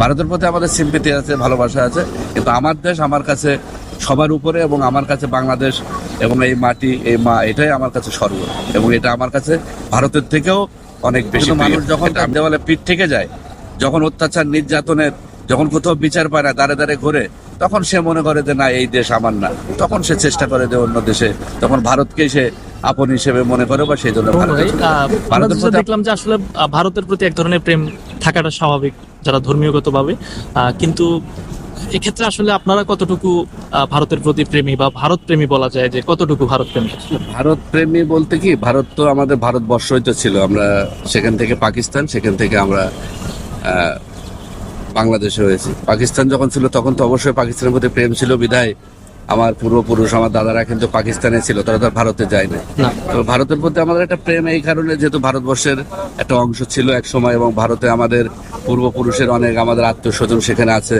ভারতের প্রতি আমাদের সিম্পেথি আছে, ভালোবাসা আছে, কিন্তু আমার দেশ আমার কাছে সবার উপরে, এবং আমার কাছে বাংলাদেশ এবং এই মাটি, এই মা, এটাই আমার কাছে স্বর্গ, এবং এটা আমার কাছে ভারতের থেকেও অনেক বেশি। মানুষ যখন তার দেওয়ালে পিঠ থেকে যায়, যখন অত্যাচার নির্যাতনের, যখন কোথাও বিচার পায় না, দাঁড়ে দাঁড়ে ঘুরে, তখন সে মনে করে যে না, এই দেশ আমার না, তখন সে চেষ্টা করে যে অন্য দেশে, তখন ভারতকেই সে আপন হিসেবে মনে করে, বা সেই জন্য দেখলাম যে আসলে ভারতের প্রতি এক ধরনের প্রেম থাকাটা স্বাভাবিক যারা ধর্মীয়গতভাবে, কিন্তু এক্ষেত্রে আসলে আপনারা কতটুকু ভারতের প্রতি প্রেমী বা ভারত প্রেমী বলা যায়, যে কতটুকু ভারত প্রেমী? ভারত প্রেমী বলতে কি, ভারত তো আমাদের ভারতবর্ষই তো ছিল, আমরা সেখান থেকে পাকিস্তান, সেখান থেকে আমরা বাংলাদেশে হয়েছি। পাকিস্তান যখন ছিল তখন তো অবশ্যই পাকিস্তানের প্রতি প্রেম ছিল, বিধায় আমার পূর্বপুরুষ, আমার দাদারা কিন্তু পাকিস্তানে ছিল, তারা তো ভারতে যায় না। তো ভারতের প্রতি আমাদের একটা প্রেম এই কারণে, যেহেতু ভারতবর্ষের একটা অংশ ছিল এক সময়, এবং ভারতে আমাদের পূর্বপুরুষের অনেক আমাদের আত্মীয় স্বজন সেখানে আছে।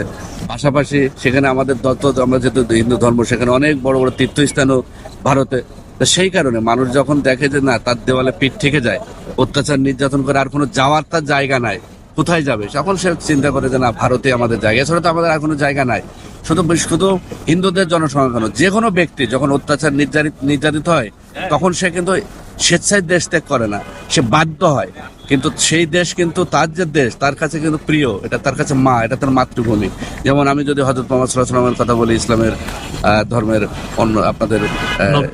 পাশাপাশি সেখানে আমাদের আমরা যেহেতু হিন্দু ধর্ম, সেখানে অনেক বড় বড় তীর্থস্থানও ভারতে। তো সেই কারণে মানুষ যখন দেখে যে না, তার দেওয়ালে পিঠ থেকে যায়, অত্যাচার নির্যাতন করে, আর কোনো যাওয়ার তার জায়গা নাই, কোথায় যাবে, তখন সে চিন্তা করে যে না, ভারতে আমাদের জায়গা, এছাড়া তো আমাদের আর কোনো জায়গা নাই। শুধু হিন্দুদের জনসংখ্যা কেন, যে কোনো ব্যক্তি যখন অত্যাচার নির্যাতিত হয়, তখন সে কিন্তু স্বেচ্ছায় দেশ ত্যাগ করে না, সে বাধ্য হয়। কিন্তু সেই দেশ কিন্তু তার যে দেশ, তার কাছে কিন্তু প্রিয়, এটা তার কাছে মা, এটা তার মাতৃভূমি। যেমন আমি যদি হযরত মুহাম্মদ সাল্লাল্লাহু আলাইহি ওয়াসাল্লামের কথা বলি, ইসলামের ধর্মের অন্য আপনাদের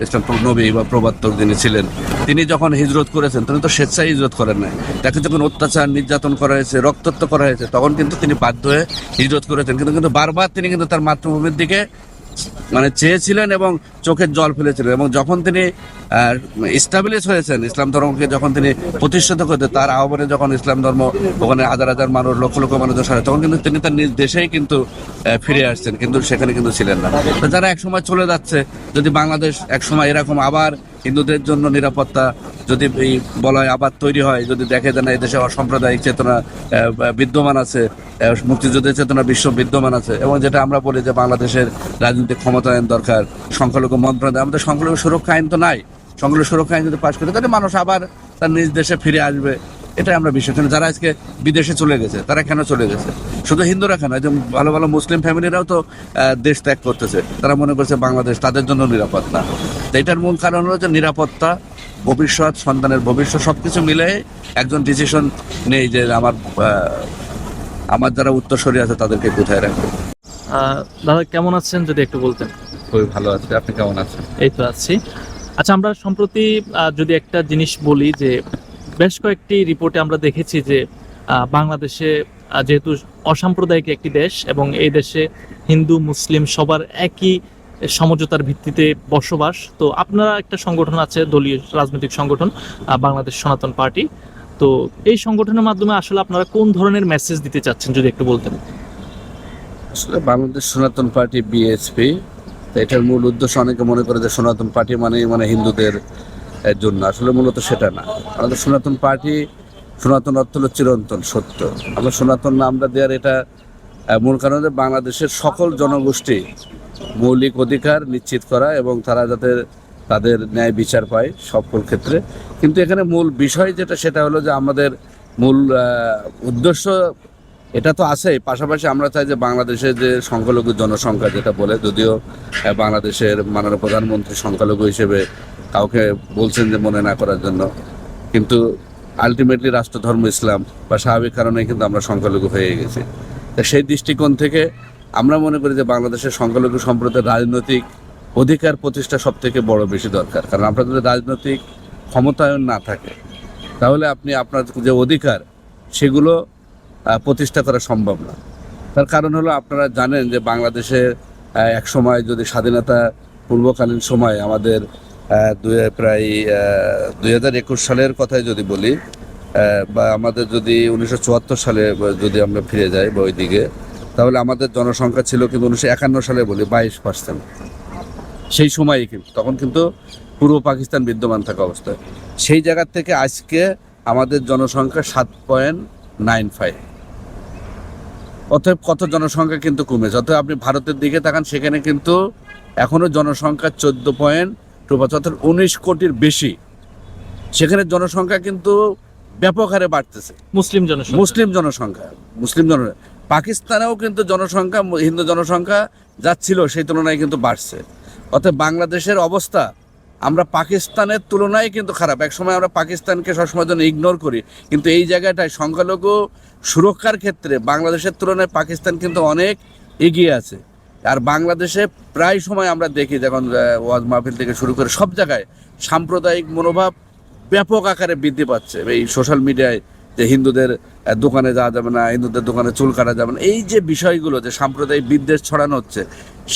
ইসলাম নবী বা প্রবর্তক যিনি ছিলেন, তিনি যখন হিজরত করেছেন, তিনি তো স্বেচ্ছায় হিজরত করেন নাই। তাকে যখন অত্যাচার নির্যাতন করা হয়েছে, রক্তাক্ত করা হয়েছে, তখন কিন্তু তিনি বাধ্য হয়ে হিজরত করেছেন। কিন্তু বারবার তিনি কিন্তু তার মাতৃভূমির দিকে চেয়েছিলেন এবং চোখের জল ফেলেছিলেন। এবং যখন তিনি এস্টাবলিশ হয়েছেন, ইসলাম ধর্মকে যখন তিনি প্রতিষ্ঠিত করতেন, তার আহ্বানে যখন ইসলাম ধর্ম ওখানে হাজার হাজার মানুষ, লক্ষ লক্ষ মানুষ সাথে, তখন কিন্তু তিনি তার নিজ দেশেই কিন্তু ফিরে আসছেন, কিন্তু সেখানে কিন্তু ছিলেন না। তো যারা একসময় চলে যাচ্ছে, যদি বাংলাদেশ একসময় এরকম আবার হিন্দুদের জন্য নিরাপত্তা যদি বলা হয়, আবার তৈরি হয়, যদি দেখে যে না, এদেশে অসাম্প্রদায়িক চেতনা বিদ্যমান আছে, মুক্তিযুদ্ধের চেতনা বিশ্ব বিদ্যমান আছে, এবং যেটা আমরা বলি যে বাংলাদেশের রাজনৈতিক ক্ষমতায়ন দরকার, সংখ্যালঘু মন্ত্রণালয়, আমাদের সংখ্যালঘু সুরক্ষা আইন তো নাই, সংখ্যালঘু সুরক্ষা আইন যদি পাশ করে, তাহলে মানুষ আবার তার নিজ দেশে ফিরে আসবে, এটাই আমরা বিশ্বাস করি। যারা আজকে বিদেশে চলে গেছে, তারা কেন চলে গেছে? শুধু হিন্দুরা কেন, যে ভালো ভালো মুসলিম ফ্যামিলিরাও তো দেশ ত্যাগ করতেছে, তারা মনে করছে বাংলাদেশ তাদের জন্য নিরাপদ না। তো এটার মূল কারণ হলো যে নিরাপত্তা, ভবিষ্যৎ, সন্তানের ভবিষ্যৎ, সবকিছু মিলে একজন ডিসিশন নেই যে আমার যারা উত্তরসূরি আছে তাদেরকে কোথায় রাখবে। দাদা কেমন আছেন, যদি একটু বলতেন? খুবই ভালো আছে, আপনি কেমন আছেন? এই তো আছি। আচ্ছা, আমরা সম্প্রতি যদি একটা জিনিস বলি, যে বেশ কয়েকটি রিপোর্টে আমরা দেখেছি যে বাংলাদেশে যেহেতু অসাম্প্রদায়িক একটি দেশ, এবং এই দেশে হিন্দু মুসলিম সবার একই সমঝোতার ভিত্তিতে বসবাস, তো আপনারা একটা সংগঠন আছে, দলীয় রাজনৈতিক সংগঠন বাংলাদেশ সনাতন পার্টি, তো এই সংগঠনের মাধ্যমে আসলে আপনারা কোন ধরনের মেসেজ দিতে চাচ্ছেন, যদি একটু বলতেন? আসলে বাংলাদেশ সনাতন পার্টি, বিএসপি, এটার মূল উদ্দেশ্য, অনেকে মনে করে যে সনাতন পার্টি মানে হিন্দুদের জন্য, আসলে মূলত সেটা না। আমাদের সনাতন পার্টি, সনাতন অর্থ হলো চিরন্তন সত্য। আমরা সনাতন নামটা দেওয়ার এটা মূল কারণ যে বাংলাদেশের সকল জনগোষ্ঠী মৌলিক অধিকার নিশ্চিত করা, এবং তারা যাতে তাদের ন্যায় বিচার পায় সকল ক্ষেত্রে। কিন্তু এখানে মূল বিষয় যেটা, সেটা হলো যে আমাদের মূল উদ্দেশ্য এটা তো আছেই, পাশাপাশি আমরা চাই যে বাংলাদেশের যে সংখ্যালঘু জনসংখ্যা যেটা বলে, যদিও বাংলাদেশের মাননীয় প্রধানমন্ত্রী সংখ্যালঘু হিসেবে কাউকে বলছেন যে মনে না করার জন্য, কিন্তু আলটিমেটলি রাষ্ট্রধর্ম ইসলাম, বা স্বাভাবিক কারণে কিন্তু আমরা সংখ্যালঘু হয়ে গেছি। তা সেই দৃষ্টিকোণ থেকে আমরা মনে করি যে বাংলাদেশের সংখ্যালঘু সম্প্রদায়ের রাজনৈতিক অধিকার প্রতিষ্ঠা সব থেকে বড় বেশি দরকার। কারণ আপনার যদি রাজনৈতিক ক্ষমতায়ন না থাকে, তাহলে আপনি আপনার যে অধিকার সেগুলো প্রতিষ্ঠা করা সম্ভব না। তার কারণ হলো, আপনারা জানেন যে বাংলাদেশে এক সময়, যদি স্বাধীনতা পূর্বকালীন সময়, আমাদের প্রায় 2021 সালের কথাই যদি বলি, বা আমাদের যদি 1974 সালে যদি আমরা ফিরে যাই বা ওই দিকে, তাহলে আমাদের জনসংখ্যা ছিল কিন্তু 1951 সালে বলি 22%। সেই সময়ই কিন্তু, তখন কিন্তু পূর্ব পাকিস্তান বিদ্যমান থাকা অবস্থায়, সেই জায়গার থেকে আজকে আমাদের জনসংখ্যা 7.95। অতএব কত জনসংখ্যা কিন্তু কমেছে। অতএব আপনি ভারতের দিকে তাকান, সেখানে কিন্তু এখনো জনসংখ্যা 14.25, অর্থাৎ 19 কোটির বেশি। সেখানে জনসংখ্যা কিন্তু ব্যাপক হারে বাড়তেছে, মুসলিম জনসংখ্যা। পাকিস্তানেও কিন্তু জনসংখ্যা, হিন্দু জনসংখ্যা যা ছিল সেই তুলনায় কিন্তু বাড়ছে। অতএব বাংলাদেশের অবস্থা আমরা পাকিস্তানের তুলনায় কিন্তু খারাপ। একসময় আমরা পাকিস্তানকে সবসময় জন্য ইগনোর করি, কিন্তু এই জায়গাটায় সংখ্যালঘু সুরক্ষার ক্ষেত্রে বাংলাদেশের তুলনায় পাকিস্তান কিন্তু অনেক এগিয়ে আছে। আর বাংলাদেশে প্রায় সময় আমরা দেখি, যখন ওয়াজ মাহফিল থেকে শুরু করে সব জায়গায় সাম্প্রদায়িক মনোভাব ব্যাপক আকারে বৃদ্ধি পাচ্ছে। এই সোশ্যাল মিডিয়ায় যে হিন্দুদের দোকানে যাওয়া যাবে না, হিন্দুদের দোকানে চুল কাটা যাবে না, এই যে বিষয়গুলো যে সাম্প্রদায়িক বিদ্বেষ ছড়ানো হচ্ছে,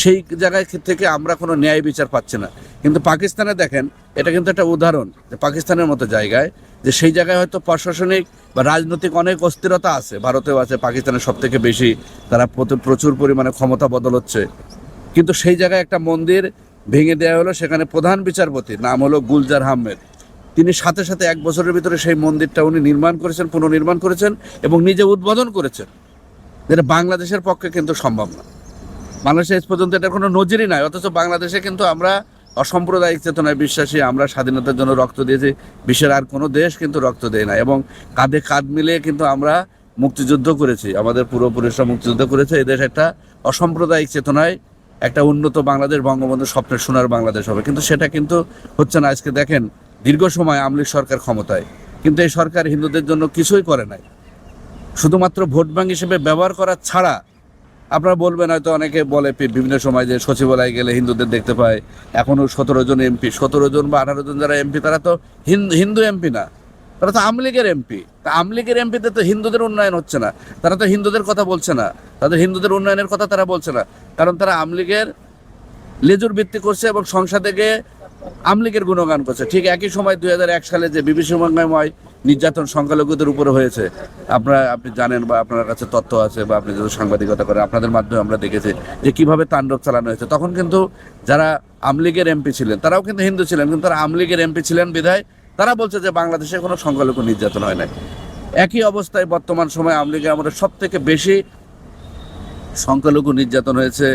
সেই জায়গায় থেকে আমরা কোনো ন্যায় বিচার পাচ্ছি না। কিন্তু পাকিস্তানে দেখেন, এটা কিন্তু একটা উদাহরণ যে পাকিস্তানের মতো জায়গায়, যে সেই জায়গায় হয়তো প্রশাসনিক বা রাজনৈতিক অনেক অস্থিরতা আছে, ভারতেও আছে, পাকিস্তানের সব থেকে বেশি, তারা প্রচুর পরিমাণে ক্ষমতা বদল হচ্ছে, কিন্তু সেই জায়গায় একটা মন্দির ভেঙে দেওয়া হলো। সেখানে প্রধান বিচারপতি নাম হলো গুলজার আহমেদ, তিনি সাথে সাথে 1 বছরের ভিতরে সেই মন্দিরটা উনি নির্মাণ করেছেন, পুনর্নির্মাণ করেছেন এবং নিজে উদ্বোধন করেছেন, যেটা বাংলাদেশের পক্ষে কিন্তু সম্ভব না। বাংলাদেশে আজ পর্যন্ত এটার কোনো নজিরই নাই। অথচ বাংলাদেশে কিন্তু আমরা অসাম্প্রদায়িক চেতনায় বিশ্বাসী, আমরা স্বাধীনতার জন্য রক্ত দিয়েছি, বিশ্বের আর কোনো দেশ কিন্তু রক্ত দেয় না, এবং কাঁধে কাঁধ মিলিয়ে কিন্তু আমরা মুক্তিযুদ্ধ করেছি, আমাদের পূর্বপুরুষরা মুক্তিযুদ্ধ করেছে। এই দেশ একটা অসাম্প্রদায়িক চেতনায় একটা উন্নত বাংলাদেশ, বঙ্গবন্ধু স্বপ্নের সোনার বাংলাদেশ হবে, কিন্তু সেটা কিন্তু হচ্ছে না। আজকে দেখেন, দীর্ঘ সময় আওয়ামী লীগ সরকার ক্ষমতায়, কিন্তু এই সরকার হিন্দুদের জন্য কিছুই করে নাই, শুধুমাত্র ভোট ব্যাংক হিসেবে ব্যবহার করা ছাড়া। আপনারা বলবেন, হয়তো অনেকে বলে বিভিন্ন সময় যে সচিবালয়ে গেলে হিন্দুদের দেখতে পায়, এখনও 17 জন এমপি, 17 জন বা 18 জন যারা এমপি, তারা তো হিন্দু এমপি না, তারা তো আওয়ামী লীগের এমপি। তা আওয়ামী লীগের এমপিতে তো হিন্দুদের উন্নয়ন হচ্ছে না, তারা তো হিন্দুদের কথা বলছে না, তাদের হিন্দুদের উন্নয়নের কথা তারা বলছে না, কারণ তারা আওয়ামী লীগের লেজুর ভিত্তি করছে এবং সংসদে গিয়ে আওয়ামী লীগের গুণগান করছে। ঠিক একই সময় 2001 সালে যে বিভীষিকাময় নির্যাতন সংখ্যালঘুদের উপরে হয়েছে, আপনি জানেন বা আপনার কাছে তথ্য আছে, বা আপনি যদি সাংবাদিকতা করেন, আপনাদের মাধ্যমে আমরা দেখেছি যে কিভাবে তাণ্ডব চালানো হয়েছে। তখন কিন্তু যারা আওয়ামী লীগের এমপি ছিলেন, তারাও কিন্তু হিন্দু ছিলেন, কিন্তু তারা আওয়ামী লীগের এমপি ছিলেন বিধায় তারা বলছে যে বাংলাদেশে কোনো সংখ্যালঘু নির্যাতন হয় নাই। একই অবস্থায় বর্তমান সময়ে আওয়ামী লীগে আমাদের সব থেকে বেশি সংখ্যালঘু নির্যাতন হয়েছে।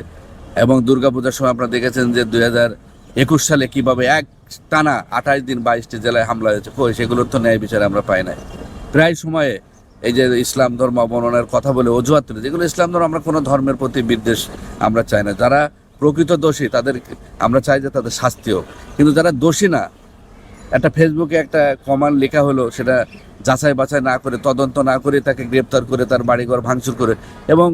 এবং দুর্গাপূজার সময় আপনারা দেখেছেন যে 2021 সালে কিভাবে এক টানা 28 দিন 22টি জেলায় হামলা হয়েছে, সেগুলোর তো ন্যায় বিচার আমরা পাই নাই। প্রায় সময়ে এই যে ইসলাম ধর্ম অবমাননার কথা বলে অজুহাত তুলে, যেগুলো ইসলাম ধর্ম, আমরা কোনো ধর্মের প্রতি বিদ্বেষ আমরা চাই না। যারা প্রকৃত দোষী তাদের আমরা চাই যে তাদের শাস্তি হোক, কিন্তু যারা দোষী না, একটা ফেসবুকে একটা কমেন্ট লেখা হলো, সেটা যাচাই বাছাই না করে, তদন্ত না করে তাকে গ্রেপ্তার করে তার বাড়িঘর ভাঙচুর করে, এবং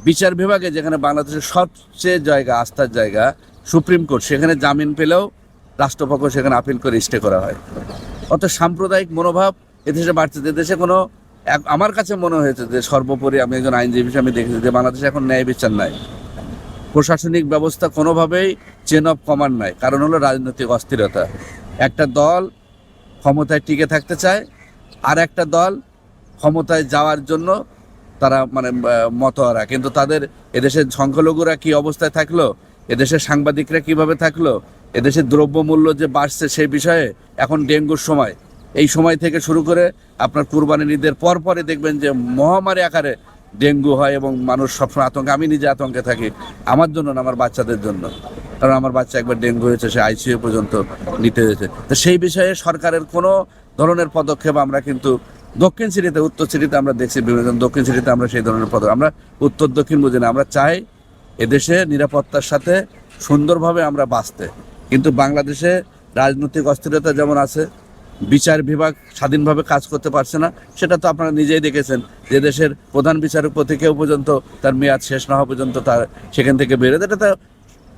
বিচার বিভাগে যেখানে বাংলাদেশের সবচেয়ে জায়গা, আস্থার জায়গা সুপ্রিম কোর্ট, সেখানে জামিন পেলেও রাষ্ট্রপক্ষ সেখানে আপিল করে স্টে করা হয়। অত সাম্প্রদায়িক মনোভাব এদেশে বাড়ছে। দেশে কোনো, আমার কাছে মনে হয়েছে যে সর্বোপরি, আমি একজন আইনজীবী হিসেবে আমি দেখেছি যে বাংলাদেশে এখন ন্যায় বিচার নাই, প্রশাসনিক ব্যবস্থা কোনোভাবেই চেন অফ কমান্ড নাই। কারণ হলো রাজনৈতিক অস্থিরতা। একটা দল ক্ষমতায় টিকে থাকতে চায়, আর একটা দল ক্ষমতায় যাওয়ার জন্য তারা মতহারা। কিন্তু তাদের এদেশের সংখ্যালঘুরা কি অবস্থায় থাকলো, এদেশের সাংবাদিকরা কিভাবে থাকলো, এদেশের দ্রব্যমূল্য যে বাড়ছে সেই বিষয়ে, এখন ডেঙ্গুর সময়, এই সময় থেকে শুরু করে আপনার কুরবানির ঈদের পরপরই দেখবেন যে মহামারী আকারে ডেঙ্গু হয় এবং মানুষ সবসময় আতঙ্কে। আমি নিজে আতঙ্কে থাকি, আমার জন্য না, আমার বাচ্চাদের জন্য, কারণ আমার বাচ্চা একবার ডেঙ্গু হয়েছে, সে আইসিইউ পর্যন্ত নিতে হয়েছে। তো সেই বিষয়ে সরকারের কোনো ধরনের পদক্ষেপ আমরা কিন্তু দক্ষিণ সিটিতে, উত্তর সিটিতে আমরা দেখছি বিভিন্ন, দক্ষিণ সিটিতে আমরা সেই ধরনের পদক্ষেপ, আমরা উত্তর দক্ষিণ বুঝি না। আমরা চাই এদেশে নিরাপত্তার সাথে সুন্দরভাবে আমরা বাঁচতে, কিন্তু বাংলাদেশে রাজনৈতিক অস্থিরতা যেমন আছে, বিচার বিভাগ স্বাধীনভাবে কাজ করতে পারছে না, সেটা তো আপনারা নিজেই দেখেছেন যে দেশের প্রধান বিচারপতি কেউ পর্যন্ত তার মেয়াদ শেষ না হওয়া পর্যন্ত তার সেখান থেকে বেরোয়। এটা তো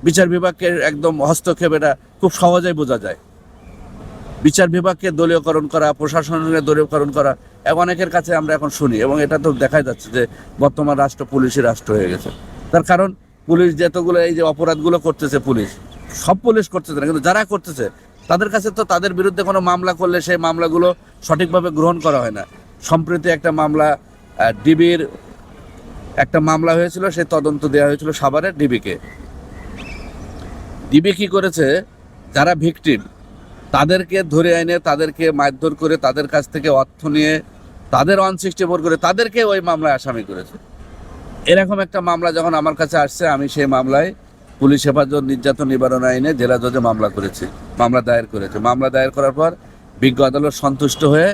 বিচার বিভাগকে একদম হস্তক্ষেপ, এটা খুব সহজেই বোঝা যায়। বিচার বিভাগকে দলীয়করণ করা, প্রশাসনের দলীয়করণ করা, অনেকের কাছে আমরা এখন শুনি, এবং এটা তো দেখা যাচ্ছে যে বর্তমান রাষ্ট্র পুলিশি রাষ্ট্র হয়ে গেছে। তার কারণ পুলিশ যতগুলো এই যে অপরাধগুলো করতেছে, পুলিশ সব পুলিশ করতেছে না, কিন্তু যারা করতেছে তাদের কাছে তো তাদের বিরুদ্ধে কোনো মামলা করলে সেই মামলাগুলো সঠিকভাবে গ্রহণ করা হয় না। সম্প্রতি একটা মামলা, ডিবির একটা মামলা হয়েছিল, সেই তদন্ত দেওয়া হয়েছিল সাভারের ডিবিকে। ডিবি কি করেছে, যারা ভিকটিম তাদেরকে ধরে এনে তাদেরকে মারধর করে তাদের কাছ থেকে অর্থ নিয়ে তাদের 164 করে তাদেরকে ওই মামলায় আসামি করেছে। এরকম একটা মামলা যখন আমার কাছে আসছে, আমি সেই মামলায় পুলিশ হেফাজত নির্যাতন নিবারণ আইনে জেলা জজে মামলা করেছি, মামলা দায়ের করেছে। মামলা দায়ের করার পর বিজ্ঞ আদালত সন্তুষ্ট হয়ে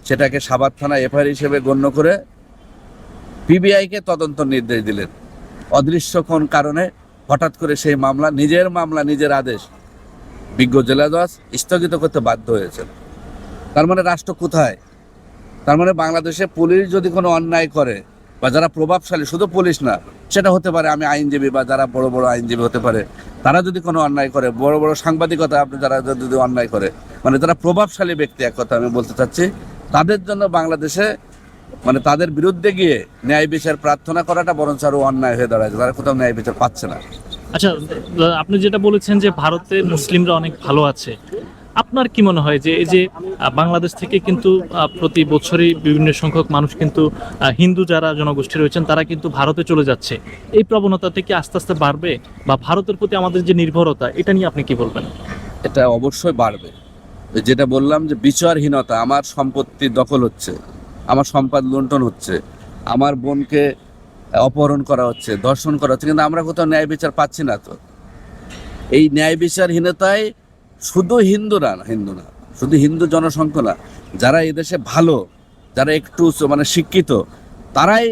সেটাকে সাভার থানা এফআইআর হিসেবে গণ্য করে পিবিআইকে তদন্ত নির্দেশ দিলেন। অদৃশ্য কোন কারণে হঠাৎ করে সেই মামলা নিজের আদেশ বিজ্ঞ জেলা জজ স্থগিত করতে বাধ্য হয়েছেন। তার মানে রাষ্ট্র কোথায়? তার মানে বাংলাদেশে পুলিশ যদি কোনো অন্যায় করে বা যারা প্রভাবশালী, শুধু পুলিশ না, সেটা হতে পারে আমি আইনজীবী বা যারা বড় বড় আইনজীবী হতে পারে, তারা যদি কোনো অন্যায় করে, বড় বড় সাংবাদিকতা আপনি যারা যদি অন্যায় করে, মানে যারা প্রভাবশালী ব্যক্তি, এক কথা আমি বলতে চাচ্ছি, তাদের জন্য বাংলাদেশে মানে তাদের বিরুদ্ধে গিয়ে ন্যায় বিচার প্রার্থনা করাটা বরঞ্চ আরো অন্যায় হয়ে দাঁড়ায়। তারা কোথাও ন্যায় বিচার পাচ্ছে না। আচ্ছা, আপনি যেটা বলেছেন যে ভারতে মুসলিমরা অনেক ভালো আছে, আপনার কি মনে হয় যে এই যে বাংলাদেশ থেকে কিন্তু প্রতি বছরই বিভিন্ন সংখ্যক মানুষ কিন্তু হিন্দু যারা জনগোষ্ঠী রয়েছেন তারা কিন্তু ভারতে চলে যাচ্ছে, এই প্রবণতাটা কি আস্তে আস্তে বাড়বে? বা ভারতের প্রতি আমাদের যে নির্ভরতা, এটা নিয়ে আপনি কি বলবেন? এটা অবশ্যই বাড়বে। যেটা বললাম যে বিচারহীনতা, আমার সম্পত্তি দখল হচ্ছে, আমার সম্পদ লুণ্ঠন হচ্ছে, আমার বোনকে অপহরণ করা হচ্ছে, ধর্ষণ করা হচ্ছে, কিন্তু আমরা কোথাও ন্যায় বিচার পাচ্ছি না। তো এই ন্যায় বিচারহীনতায় শুধু হিন্দু না, শুধু হিন্দু জনসংখ্যা না, যারা এই দেশে ভালো, যারা একটু মানে শিক্ষিত, তারাই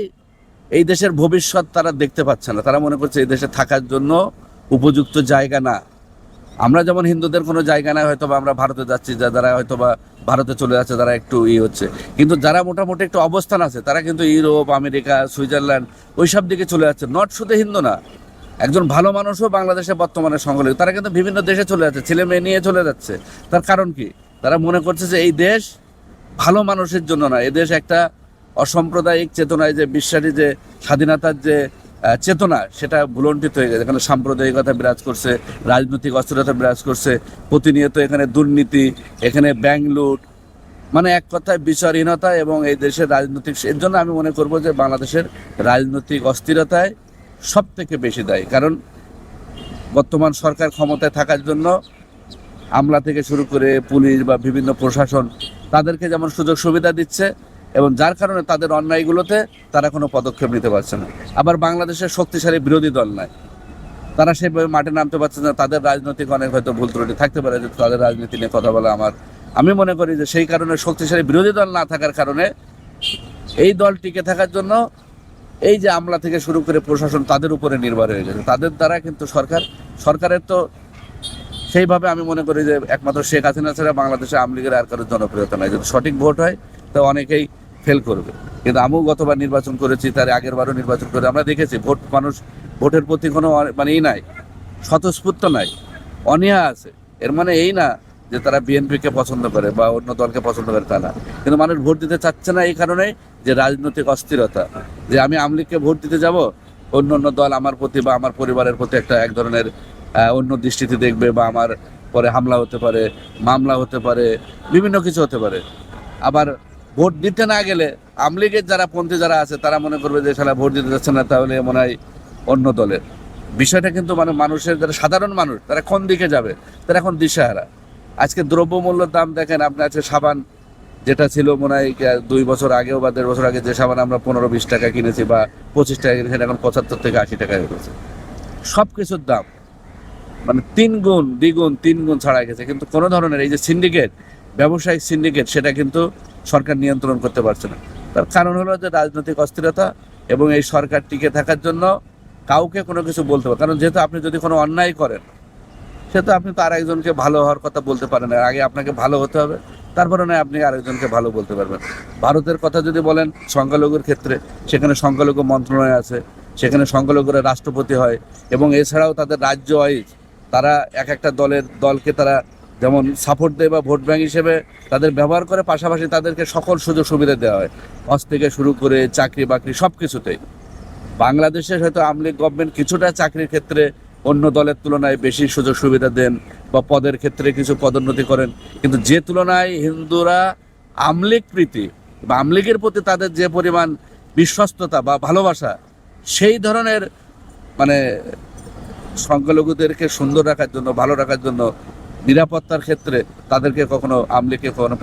এই দেশের ভবিষ্যৎ তারা দেখতে পাচ্ছে না। তারা মনে করছে এই দেশে থাকার জন্য উপযুক্ত জায়গা না। আমরা যেমন হিন্দুদের কোনো জায়গা নাই, হয়তো আমরা ভারতে যাচ্ছি, যারা হয়তো বা ভারতে চলে যাচ্ছে, তারা একটু হচ্ছে, কিন্তু যারা মোটামুটি একটু অবস্থান আছে তারা কিন্তু ইউরোপ, আমেরিকা, সুইজারল্যান্ড ওইসব দিকে চলে যাচ্ছে। নট শুধু হিন্দু না, একজন ভালো মানুষও বাংলাদেশে বর্তমানে সংখ্যালঘু, তারা কিন্তু বিভিন্ন দেশে চলে যাচ্ছে, ছেলে মেয়ে নিয়ে চলে যাচ্ছে। তার কারণ কি? তারা মনে করছে যে এই দেশ ভালো মানুষের জন্য না, এই দেশ একটা অসাম্প্রদায়িক চেতনায় যে বিশ্বাসী, যে স্বাধীনতার যে চেতনা, সেটা ভুলণ্ঠিত হয়ে গেছে। এখানে সাম্প্রদায়িকতা বিরাজ করছে, রাজনৈতিক অস্থিরতা বিরাজ করছে, প্রতিনিয়ত এখানে দুর্নীতি, এখানে ব্যাংক লুট, মানে এক কথায় বিচারহীনতা এবং এই দেশের রাজনৈতিক, এর জন্য আমি মনে করব যে বাংলাদেশের রাজনৈতিক অস্থিরতায় সব থেকে বেশি দায়ী। কারণ বর্তমান সরকার ক্ষমতায় থাকার জন্য আমলা থেকে শুরু করে পুলিশ বা বিভিন্ন প্রশাসন তাদেরকে যেমন সুযোগ সুবিধা দিচ্ছে, এবং যার কারণে তাদের অন্যায়গুলোতে তারা কোনো পদক্ষেপ নিতে পারছে না। আবার বাংলাদেশের শক্তিশালী বিরোধী দল নাই, তারা সেভাবে মাঠে নামতে পারছে না। তাদের রাজনৈতিক অনেক হয়তো ভুল ত্রুটি থাকতে পারে, যে তাদের রাজনীতি নিয়ে কথা বলা আমি মনে করি যে সেই কারণে শক্তিশালী বিরোধী দল না থাকার কারণে এই দল টিকে থাকার জন্য এই যে আমলা থেকে শুরু করে প্রশাসন তাদের উপরে নির্ভর হয়ে গেছে। তাদের দ্বারা কিন্তু সরকারের তো সেইভাবে আমি মনে করি যে একমাত্র শেখ হাসিনা ছাড়া বাংলাদেশে আওয়ামী লীগের আর কারোর জনপ্রিয়তা নাই। যদি সঠিক ভোট হয় তো অনেকেই ফেল করবে, কিন্তু আমিও গতবার নির্বাচন করেছি, তার আগের বারও নির্বাচন করে আমরা দেখেছি মানুষ ভোটের প্রতি কোনো মানে নাই, স্বতঃস্ফূর্ত নাই, অনীহা আছে। এর মানে এই না যে তারা বিএনপিকে পছন্দ করে বা অন্য দলকে পছন্দ করে, তা না, কিন্তু মানুষ ভোট দিতে চাচ্ছে না এই কারণে যে রাজনৈতিক অস্থিরতা, যে আমি আওয়ামী লীগকে ভোট দিতে যাব, অন্য দল আমার প্রতি বা আমার পরিবারের প্রতি এক ধরনের অন্য দৃষ্টিতে দেখবে, বা আমার পরে হামলা হতে পারে, মামলা হতে পারে, বিভিন্ন কিছু হতে পারে। আবার ভোট দিতে না গেলে আওয়ামী লীগের যারা পন্থী যারা আছে তারা মনে করবে যে সারা ভোট দিতে যাচ্ছে না, তাহলে মনে হয় অন্য দলের। বিষয়টা কিন্তু মানে মানুষের যারা সাধারণ মানুষ তারা কোন দিকে যাবে, তারা এখন দিশাহারা। আজকে দ্রব্যমূল্যের দাম দেখেন আপনি, আজকে সাবান যেটা ছিল মনে হয় 2 বছর আগেও বা 1.5 বছর আগে যে সাবান আমরা 15-20 টাকা কিনেছি বা 25 টাকা কিনেছি, এখন 75 থেকে 80 টাকা হয়ে গেছে। সব কিছুর দাম মানে 3 গুণ 3 গুণ ছাড়া গেছে। কিন্তু কোনো ধরনের এই যে সিন্ডিকেট, ব্যবসায়িক সিন্ডিকেট, সেটা কিন্তু সরকার নিয়ন্ত্রণ করতে পারছে না। তার কারণ হলো যে রাজনৈতিক অস্থিরতা, এবং এই সরকার টিকে থাকার জন্য কাউকে কোনো কিছু বলতে পারে। কারণ যেহেতু আপনি যদি কোনো অন্যায় করেন, সেহেতু আপনি তো আরেকজনকে ভালো হওয়ার কথা বলতে পারেন না, আগে আপনাকে ভালো হতে হবে, তারপরে নয় আপনি আরেকজনকে ভালো বলতে পারবেন। ভারতের কথা যদি বলেন, সংখ্যালঘুর ক্ষেত্রে সেখানে সংখ্যালঘু মন্ত্রণালয় আছে, সেখানে সংখ্যালঘুরা রাষ্ট্রপতি হয়, এবং এছাড়াও তাদের রাজ্য ওয়াইজ তারা একটা দলকে তারা যেমন সাপোর্ট দেয় বা ভোট ব্যাংক হিসেবে তাদের ব্যবহার করে, পাশাপাশি তাদেরকে সকল সুযোগ সুবিধা দেওয়া হয়, হজ থেকে শুরু করে চাকরি বাকরি সব কিছুতেই। বাংলাদেশের হয়তো আওয়ামী লীগ গভর্নমেন্ট কিছুটা চাকরির ক্ষেত্রে অন্য দলের তুলনায় বেশি সুযোগ সুবিধা দেন বা পদের ক্ষেত্রে কিছু পদোন্নতি করেন, কিন্তু যে তুলনায় হিন্দুরা আওয়ামী লীগ প্রীতি বা আওয়ামী লীগের প্রতি তাদের যে পরিমাণ বিশ্বস্ততা বা ভালোবাসা, সেই ধরনের মানে সংখ্যালঘুদেরকে সুন্দর রাখার জন্য, ভালো রাখার জন্য, নিরাপত্তার ক্ষেত্রে তাদেরকে কখনো আওয়ামী লীগকে কখনো